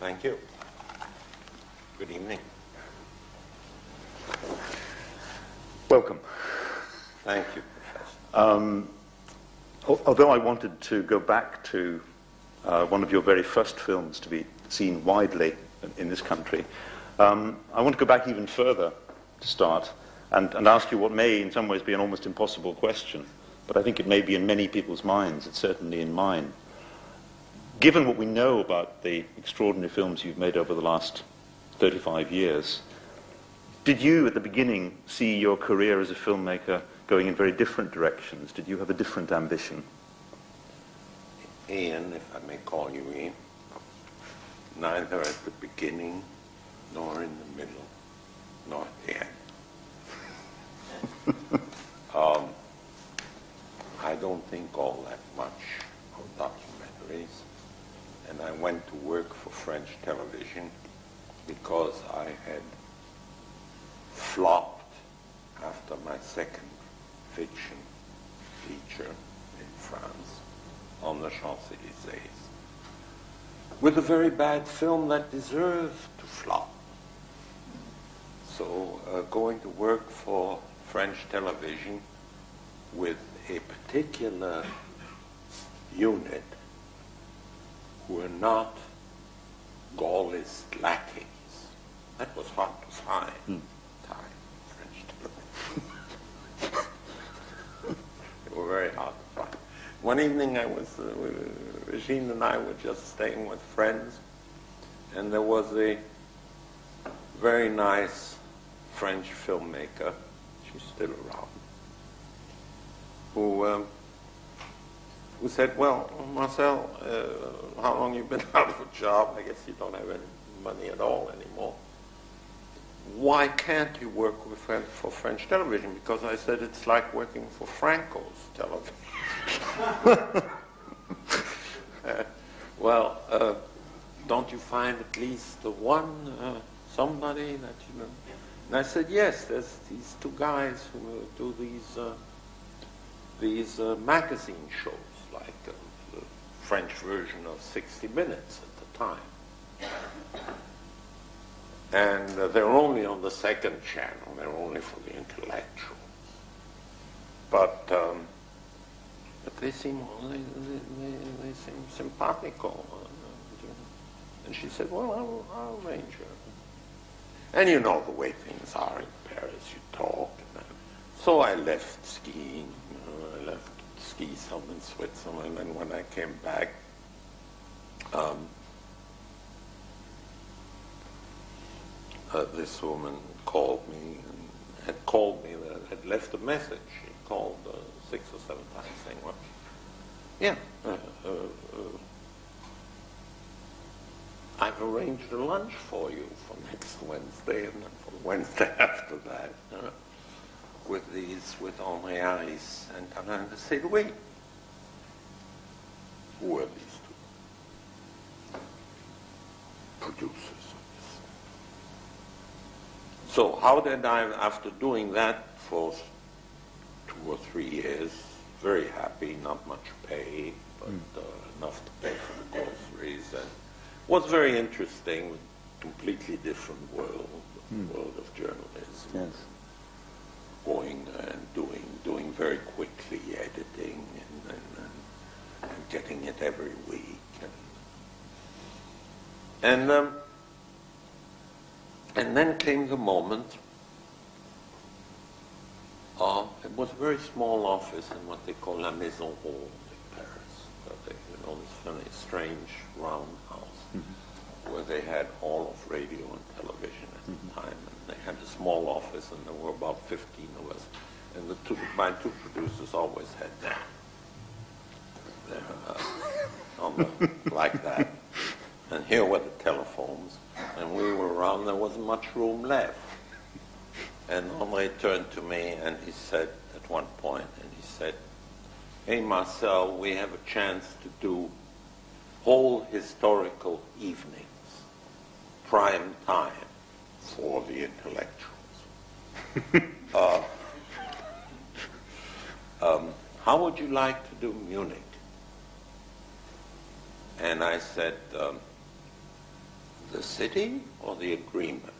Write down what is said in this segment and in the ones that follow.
Thank you. Good evening. Welcome. Thank you, Professor. Although I wanted to go back to one of your very first films to be seen widely in this country, I want to go back even further to start and ask you what may in some ways be an almost impossible question, but I think it may be in many people's minds. It's certainly in mine. Given what we know about the extraordinary films you've made over the last 35 years, did you at the beginning see your career as a filmmaker going in very different directions? Did you have a different ambition? Ian, if I may call you Ian, neither at the beginning, nor in the middle, nor at the end. I don't think all that much of documentaries, and I went to work for French television because I had flopped after my second fiction feature in France on the Champs-Élysées with a very bad film that deserved to flop. So going to work for French television with a particular unit who were not Gaullist lackeys, that was hard to find. French television. They were very hard to find. One evening Regine and I were just staying with friends, and there was a very nice French filmmaker, she's still around, who said, well, Marcel, how long you been out of a job? I guess you don't have any money at all anymore. Why can't you work for French television? Because I said it's like working for Franco's television. Don't you find at least the one, somebody that you know? And I said, yes, there's these two guys who do these magazine shows, like the French version of 60 Minutes at the time. And they're only on the second channel. They're only for the intellectuals. But they seem simpatico. And she said, well, I'll arrange it. And you know the way things are in Paris. You talk. So I left skiing. I left to ski some in Switzerland. And when I came back, this woman called me and had left a message. She called 6 or 7 times saying, well, yeah, I've arranged a lunch for you for next Wednesday and then for the Wednesday after that with Henri Harris and Alain de Séloué. Who are these two producers? So how did I, after doing that for 2 or 3 years, very happy, not much pay, but enough to pay for the groceries, and was very interesting, completely different world, the world of journalism. Yes. Going and doing very quickly, editing and getting it every week, and then came the moment. It was a very small office in what they call La Maison Ronde in Paris. This funny, strange round house where they had all of radio and television at the time. And they had a small office, and there were about 15 of us. And my two producers always had that. Like that. And here were the telephones. And we were around, there wasn't much room left. And Henri turned to me and he said, at one point, hey Marcel, we have a chance to do whole historical evenings, prime time, for the intellectuals. How would you like to do Munich? And I said, The city or the agreement?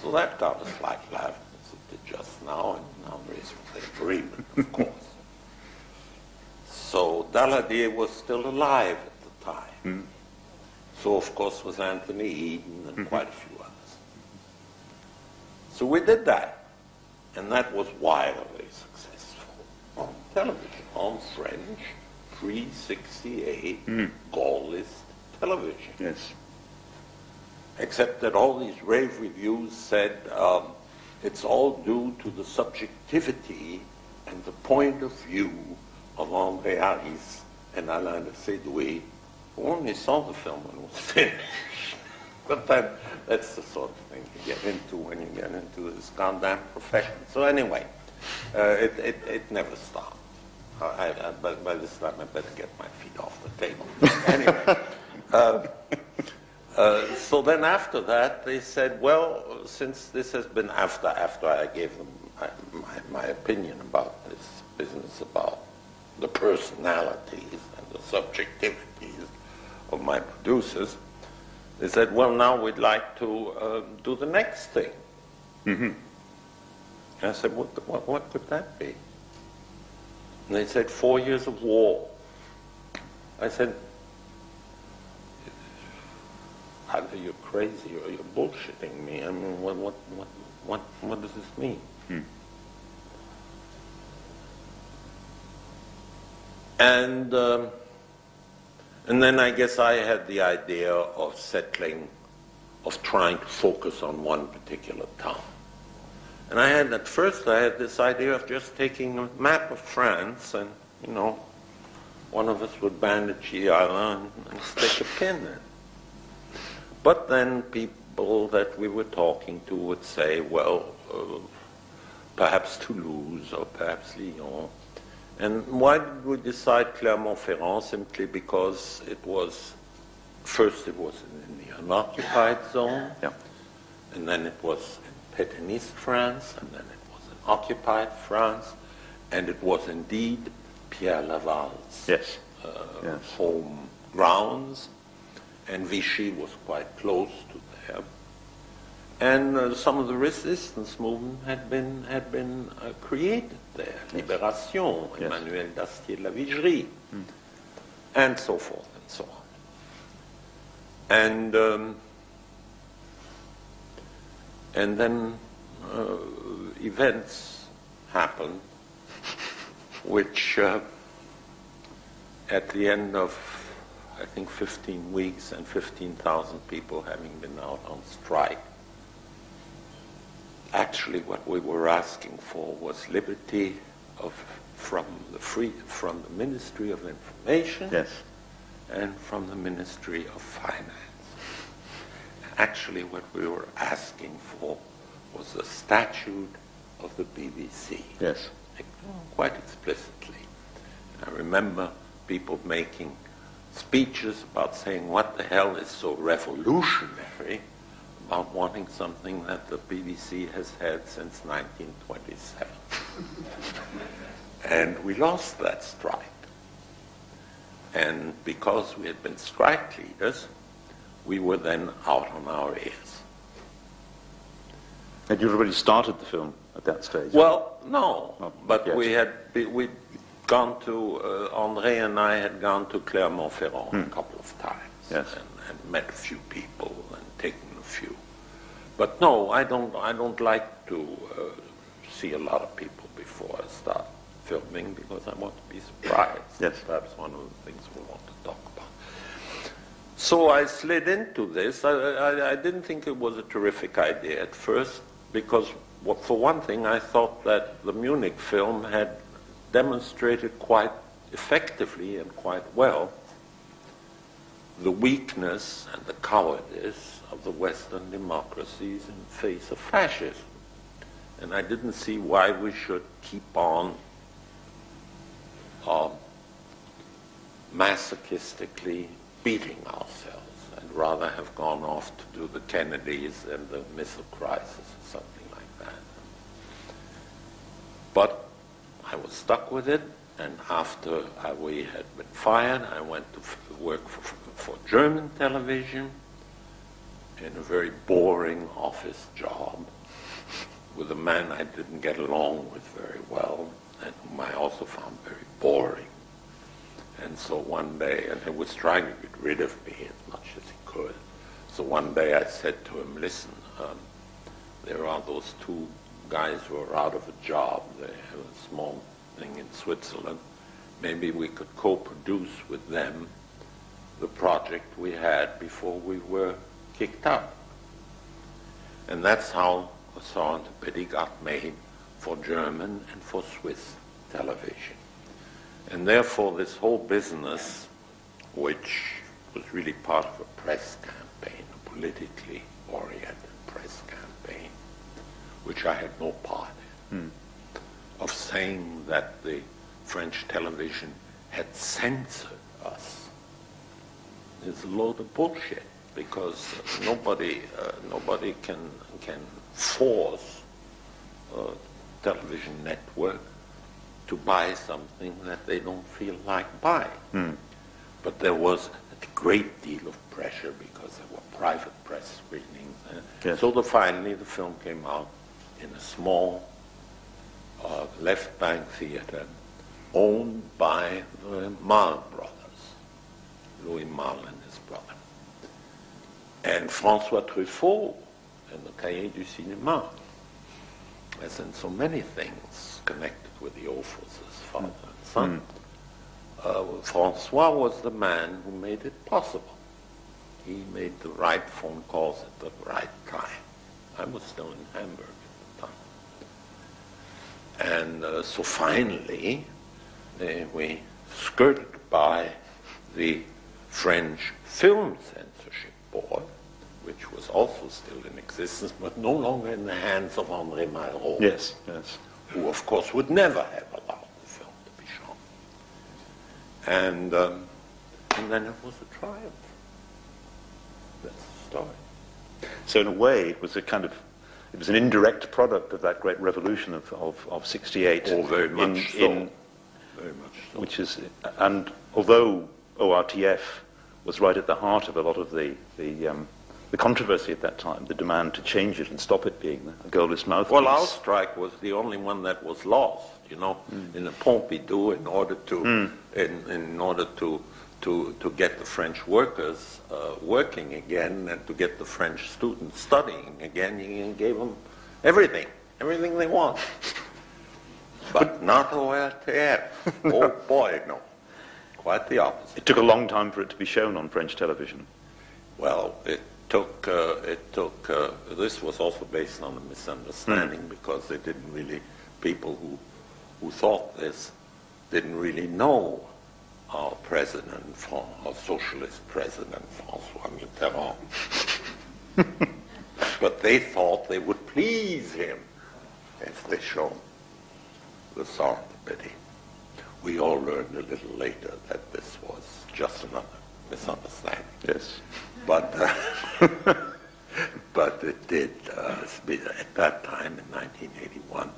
So that got a slight laugh, as it did just now, and now there is the agreement, of course. So Daladier was still alive at the time. So, of course, was Anthony Eden and quite a few others. So we did that, and that was wildly successful on television, on French, pre-68 Gaullist television. Yes. Except that all these rave reviews said it's all due to the subjectivity and the point of view of André Harris and Alain de Sédoué, who only saw the film when it was finished. But that's the sort of thing you get into when you get into this goddamn profession. So anyway, it never stopped. But by this time I better get my feet off the table. Anyway. So then after that, they said, well, since this has been after I gave them my opinion about this business, about the personalities and the subjectivities of my producers, they said, well, now we'd like to do the next thing. And I said, what could that be? And they said, 4 years of war. I said, either you're crazy or you're bullshitting me. I mean, what does this mean? And then I guess I had the idea of trying to focus on one particular town. And at first I had this idea of just taking a map of France and, one of us would bandage the island and stick a pin in. But then people that we were talking to would say, well, perhaps Toulouse or perhaps Lyon. And why did we decide Clermont-Ferrand? Simply because first it was in the unoccupied zone, and then it was in Pétainiste France, and then it was in occupied France, and it was indeed Pierre Laval's home grounds. And Vichy was quite close to there, and some of the resistance movement had been created there. Libération, Emmanuel Dastier de la Vigerie, and so forth and so on. And then events happened, which at the end of, I think, 15 weeks and 15,000 people having been out on strike. Actually, what we were asking for was liberty from the Ministry of Information and from the Ministry of Finance. Actually, what we were asking for was the statute of the BBC. Yes. Quite explicitly. I remember people making speeches about saying what the hell is so revolutionary about wanting something that the BBC has had since 1927. And we lost that strike. And because we had been strike leaders, we were then out on our ears. Had you already started the film at that stage? Well, no. But yes. we'd gone to, André and I had gone to Clermont-Ferrand a couple of times and met a few people and taken a few. But no, I don't like to see a lot of people before I start filming because I want to be surprised. Yes. Perhaps one of the things we want to talk about. So I slid into this. I didn't think it was a terrific idea at first because, for one thing, I thought that the Munich film had demonstrated quite effectively and quite well the weakness and the cowardice of the Western democracies in the face of fascism. And I didn't see why we should keep on masochistically beating ourselves and rather have gone off to do the Kennedys and the missile crisis or something like that. But I was stuck with it, And after we had been fired, I went to work for German television in a very boring office job with a man I didn't get along with very well, and whom I also found very boring. And so one day, and he was trying to get rid of me as much as he could. So one day I said to him, listen, there are those two guys who are out of a job. They have a small thing in Switzerland. Maybe we could co-produce with them the project we had before we were kicked out. And that's how Sorrent Pitié got made for German and for Swiss television. And therefore this whole business, which was really part of a press campaign, a politically oriented press campaign, which I had no part in, of saying that the French television had censored us, is a load of bullshit, because nobody can force a television network to buy something that they don't feel like buying. But there was a great deal of pressure because there were private press screenings. Yes. So finally the film came out in a small left bank theater owned by the Malle brothers, Louis Malle and his brother. And François Truffaut in the Cahiers du Cinéma, as in so many things connected with the Ophüls, father and son. François was the man who made it possible. He made the right phone calls at the right time. I was still in Hamburg at the time. And so finally, we skirted by the French Film Censorship Board, which was also still in existence, but no longer in the hands of André Malraux. Yes, yes. Who, of course, would never have allowed the film to be shown. And then it was a triumph. That's the story. So in a way, it was an indirect product of that great revolution of 68. Oh, very much so. Very much so. Which is, and although ORTF was right at the heart of a lot of the controversy at that time, the demand to change it and stop it being a girlless mouthpiece. Well, our strike was the only one that was lost, you know, in the Pompidou, in order to get the French workers working again and to get the French students studying again. You gave them everything they want. But not ORTF. Oh boy, no. Quite the opposite. It took a long time for it to be shown on French television. Well, it took, this was also based on a misunderstanding, because they didn't really, people who thought this didn't really know our president, our socialist president, François Mitterrand. But they thought they would please him if they showed the Sorrent Pitié. We all learned a little later that this was just another misunderstanding. Yes. But but it did, at that time in 1981,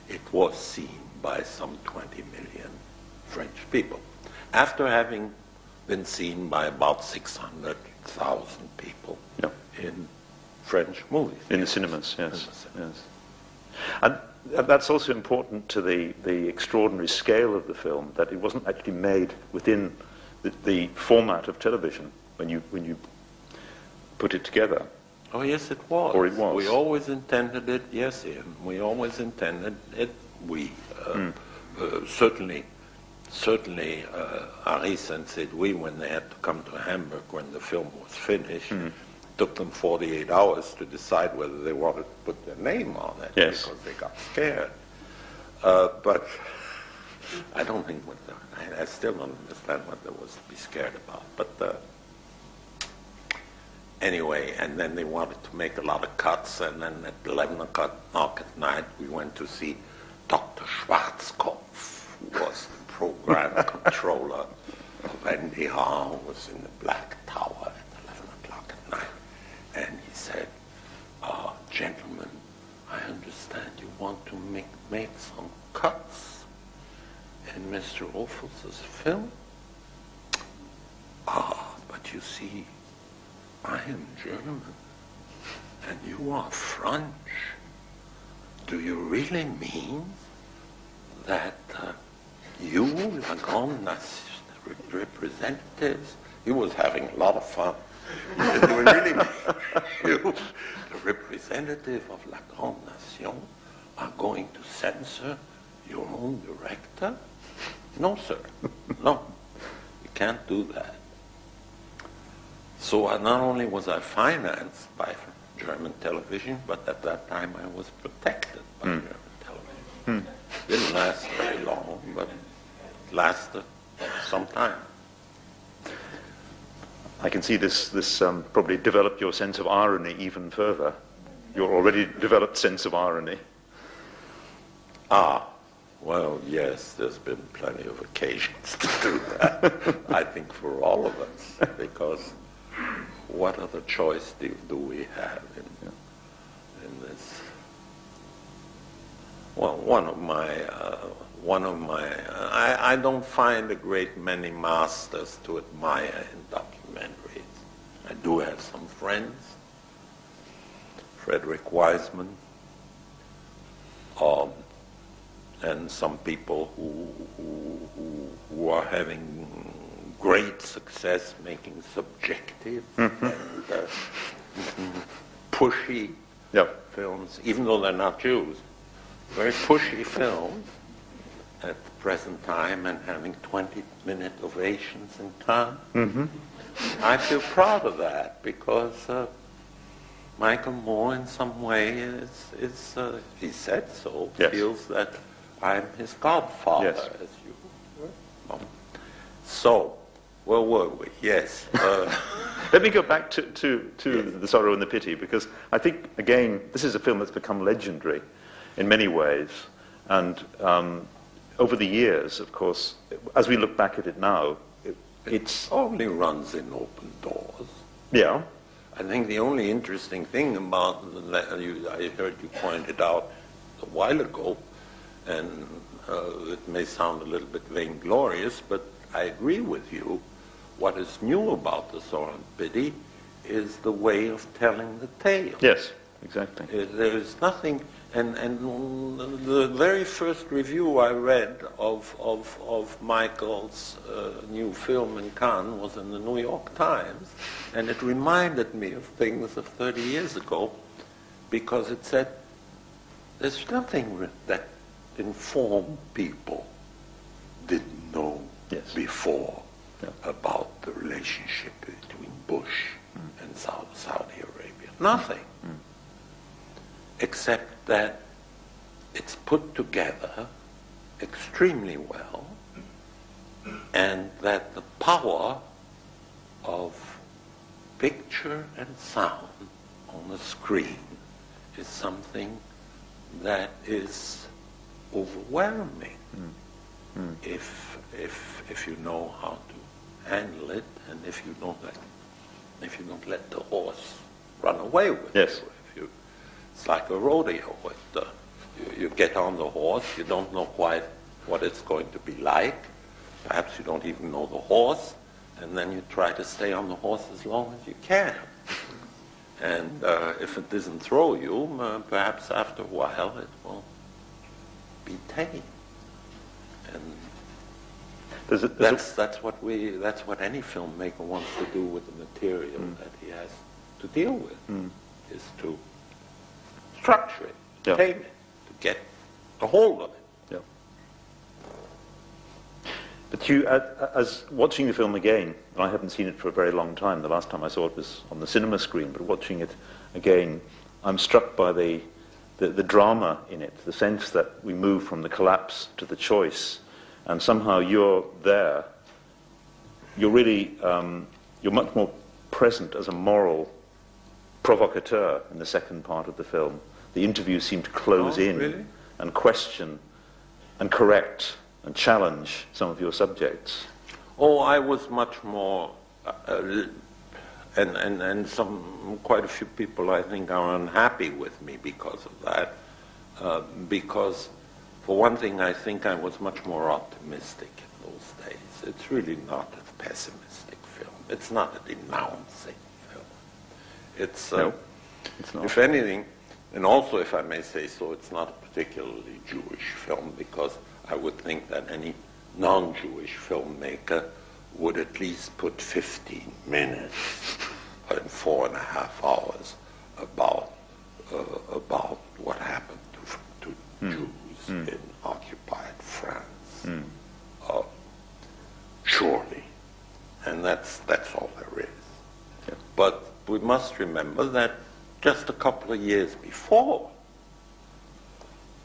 it was seen by some 20 million French people, after having been seen by about 600,000 people in French movies. In the cinemas, yes. Yes. And that's also important to the extraordinary scale of the film, that it wasn't actually made within the format of television when you put it together. Oh, yes, it was. Or it was. We always intended it, yes, Ian. We always intended it. Certainly, Aris and Sédoui, when they had to come to Hamburg when the film was finished, took them 48 hours to decide whether they wanted to put their name on it, yes, because they got scared. But I don't think I still don't understand what there was to be scared about. But anyway, and then they wanted to make a lot of cuts, and then at 11 o'clock at night we went to see Dr. Schwarzkopf, who was the program controller of NDR, who was in the Black Tower at 11 o'clock at night. And he said, gentlemen, I understand you want to make some cuts. And Mr. Ophüls' film? Ah, but you see, I am German, and you are French. Do you really mean that you, la grande nation, representatives, he was having a lot of fun. Do you really mean you, the representative of la grande nation, are going to censor your own director? No, sir. No. You can't do that. So not only was I financed by German television, but at that time I was protected by German television. Didn't last very long, but it lasted some time. I can see this probably developed your sense of irony even further. Your already developed sense of irony. Ah, well, yes, there's been plenty of occasions to do that, I think for all of us, because what other choice do we have in this? Well, I don't find a great many masters to admire in documentaries. I do have some friends, Frederick Wiseman, and some people who are having great success making subjective and pushy films, even though they're not Jews. Very pushy films at the present time and having 20-minute ovations in Cannes. I feel proud of that because Michael Moore in some way is he said so, feels that I'm his godfather, as you know. So, where were we? Yes. Let me go back to The Sorrow and the Pity, because I think, again, this is a film that's become legendary in many ways. And over the years, of course, as we look back at it now, it only runs in open doors. Yeah. I think the only interesting thing about I heard you pointed out a while ago, and it may sound a little bit vainglorious, but I agree with you. What is new about The Sorrow and Pity is the way of telling the tale. Yes, exactly. There is nothing, and the very first review I read of Michael's new film in Cannes was in the New York Times, and it reminded me of things of 30 years ago, because it said, there's nothing that informed people didn't know before about the relationship between Bush and Saudi Arabia. Nothing. Except that it's put together extremely well, and that the power of picture and sound on the screen is something that is overwhelming if you know how to handle it, and if you don't let the horse run away with you. It's like a rodeo. You get on the horse, you don't know quite what it's going to be like. Perhaps you don't even know the horse, and then you try to stay on the horse as long as you can. And if it doesn't throw you, perhaps after a while it will be tame. And that's what any filmmaker wants to do with the material that he has to deal with, is to structure it, tame it, to get a hold of it. But you, as watching the film again, and I haven't seen it for a very long time. The last time I saw it was on the cinema screen. But watching it again, I'm struck by the drama in it, the sense that we move from the collapse to the choice, and somehow you're there. You're really, you're much more present as a moral provocateur in the second part of the film. The interviews seem to close in and question and correct and challenge some of your subjects. Oh, I was much more, and quite a few people I think are unhappy with me because of that. Because, for one thing, I think I was much more optimistic those days. It's really not a pessimistic film. It's not a denouncing film. It's, no, it's not. If anything, and also, if I may say so, it's not a particularly Jewish film, because I would think that any non-Jewish filmmaker would at least put 15 minutes in 4.5 hours about what happened to Jews in occupied France. Surely. And that's all there is. Yeah. But we must remember that just a couple of years before,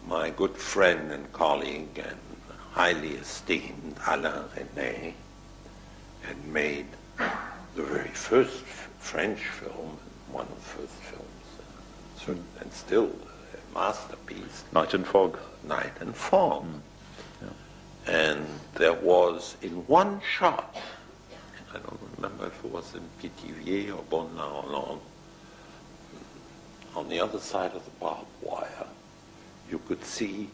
my good friend and colleague and highly esteemed Alain Resnais had made the very first French film, one of the first films, and still a masterpiece. Night and Fog. Night and Fog. Yeah. And there was, in one shot, I don't remember if it was in Pitié or Bonnard-Hollande, on the other side of the barbed wire, you could see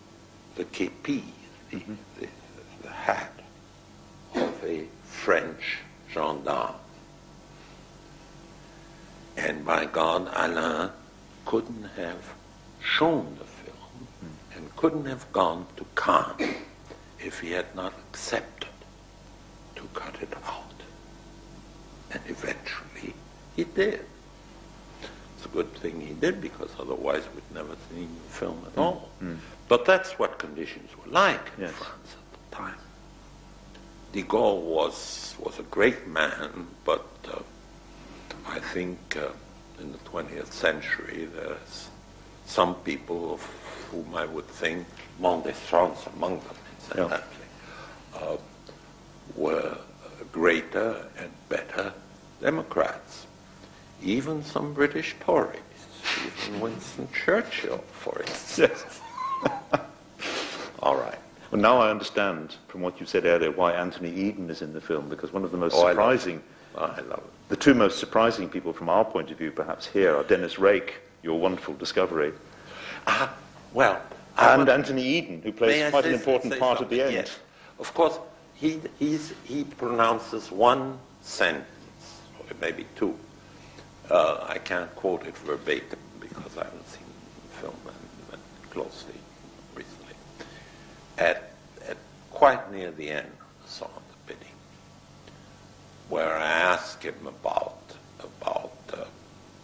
the képi, the hat of a French gendarme. And by God, Alain couldn't have shown the film and couldn't have gone to Cannes if he had not accepted to cut it out. And eventually he did. It's a good thing he did, because otherwise we'd never seen the film at all. But that's what conditions were like in France at the time. De Gaulle was a great man, but I think in the 20th century there's some people of whom I would think, Mendès-France among them, incidentally, were greater and better Democrats. Even some British Tories, even Winston Churchill, for instance. All right. Well, now I understand from what you said earlier why Anthony Eden is in the film, because one of the most surprising, I love it. The two most surprising people from our point of view, perhaps here, are Dennis Rake, your wonderful discovery, and Anthony Eden, who plays quite an important part at the end. Yes. Of course, he pronounces one sentence, or maybe two. I can't quote it verbatim because I haven't seen the film that closely recently. At quite near the end of the Song of the Pity, where I ask him about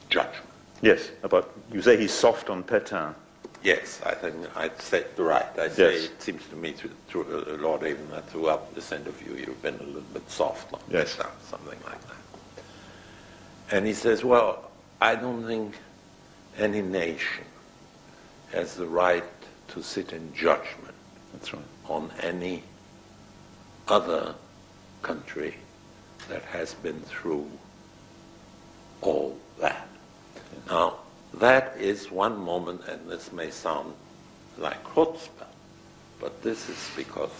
judgment. Yes, you say he's soft on Pétain. Yes, I think I said right. I say it seems to me, through Lord Avon, that throughout this interview you've been a little bit soft on Pétain, something like that. And he says, well, I don't think any nation has the right to sit in judgment on any other country that has been through all that. Now, that is one moment, and this may sound like chutzpah, but this is because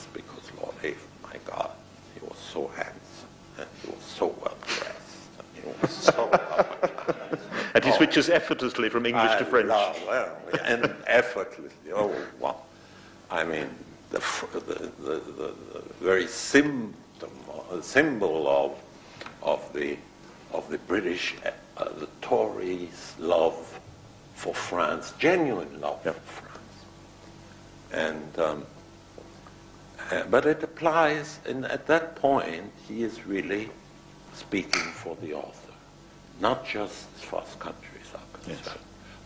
Lord Avon, my God, he was so handsome, and he was so well dressed, and he was so and he switches effortlessly from English to French. And effortlessly. Oh, wow. I mean, the very symbol of the British, the Tories' love for France, genuine love for France. And but it applies, and at that point he is really speaking for the author, not just as far as countries are concerned,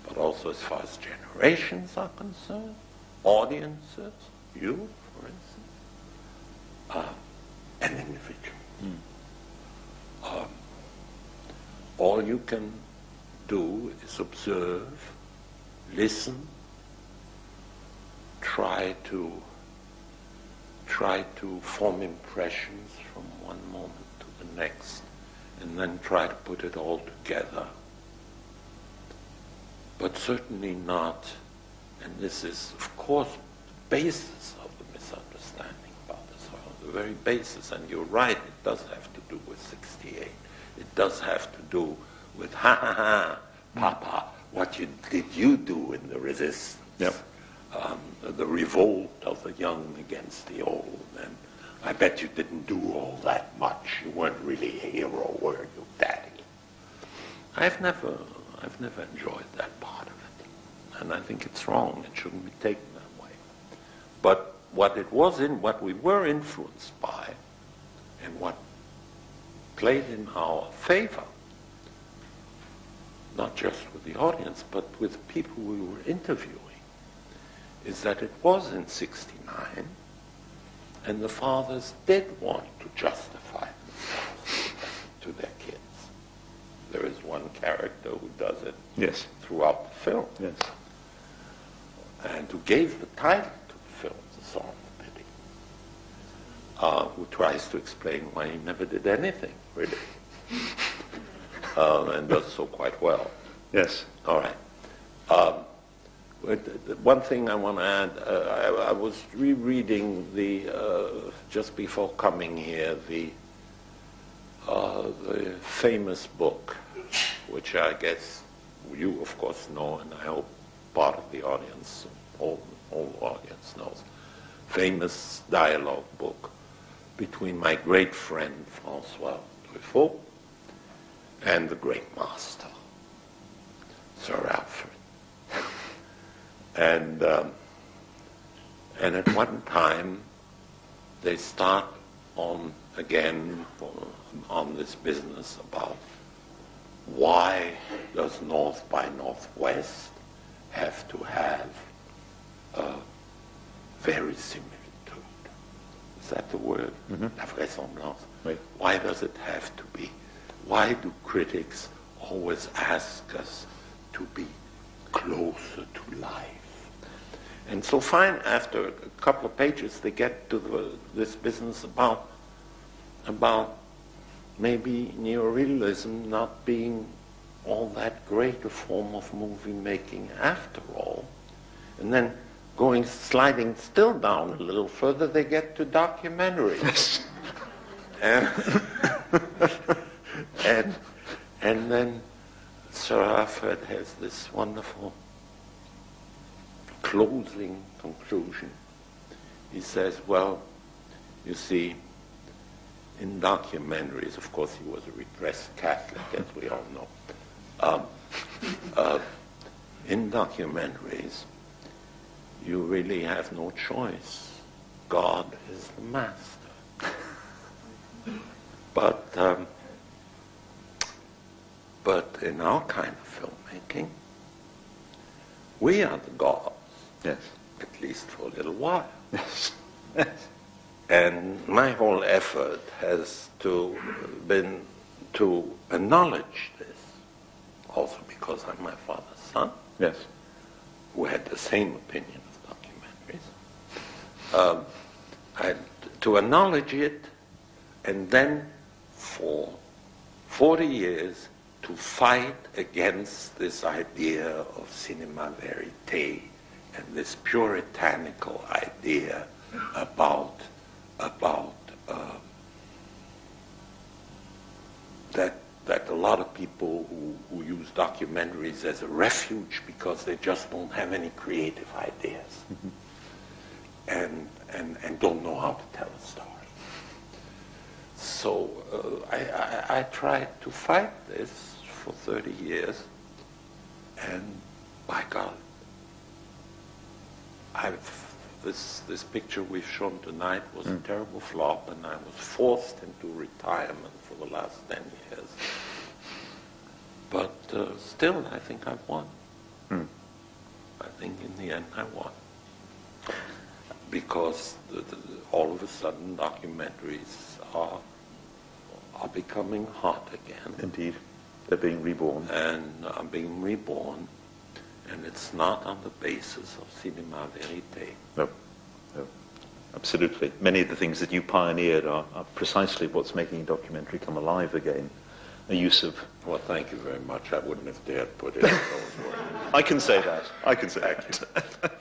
but also as far as generations are concerned, audiences, you, for instance, an individual. All you can do is observe, listen, try to form impressions from one moment to the next, and then try to put it all together. But certainly not, and this is, of course, the basis of the misunderstanding about this, the very basis, and you're right, it does have to do with 68. It does have to do with, ha ha ha, Papa, what did you do in the resistance? The revolt of the young against the old, and I bet you didn't do all that much. You weren't really a hero, were you, Daddy? I've never enjoyed that part of it. And I think it's wrong. It shouldn't be taken that way. But what we were influenced by, and what played in our favor, not just with the audience, but with people we were interviewing, is that it was in '69, and the fathers did want to justify themselves to their kids. There is one character who does it Yes. throughout the film. Yes. And who gave the title to the film, The Song of Pity, who tries to explain why he never did anything, really, and does so quite well. Yes. All right. One thing I want to add, I was rereading just before coming here, the famous book, which I guess you, of course, know, and I hope part of the audience, all the audience knows, famous dialogue book between my great friend Marcel Ophüls and the great master, Sir Alfred. And at one time, they start on this business about why does North by Northwest have to have a verisimilitude? Is that the word? Mm-hmm. La vraisemblance. Oui. Why does it have to be? Why do critics always ask us to be closer to life? And so fine, after a couple of pages, they get to this business about maybe neorealism not being all that great a form of movie making after all. And then sliding still down a little further, they get to documentaries. and then Sir Alfred has this wonderful closing conclusion. He says, well, you see, in documentaries, of course he was a repressed Catholic, as we all know. In documentaries, you really have no choice. God is the master. But in our kind of filmmaking, we are the gods. Yes. At least for a little while. Yes. Yes. And my whole effort has been to acknowledge this, also because I'm my father's son, Yes. who had the same opinion of documentaries. To acknowledge it, and then for 40 years to fight against this idea of cinema verite and this puritanical idea about that a lot of people who use documentaries as a refuge because they just don't have any creative ideas and don't know how to tell a story. So I tried to fight this for 30 years, and by God, this picture we've shown tonight was a terrible flop, and I was forced into retirement for the last 10 years. But still, I think I've won. I think in the end I won. Because all of a sudden documentaries are becoming hot again. Indeed. They're being reborn. And are being reborn. And it's not on the basis of cinema verite. No. No. Absolutely. Many of the things that you pioneered are precisely what's making documentary come alive again. A use of... Well, thank you very much. I wouldn't have dared put it in those words. I can say that. I can say that.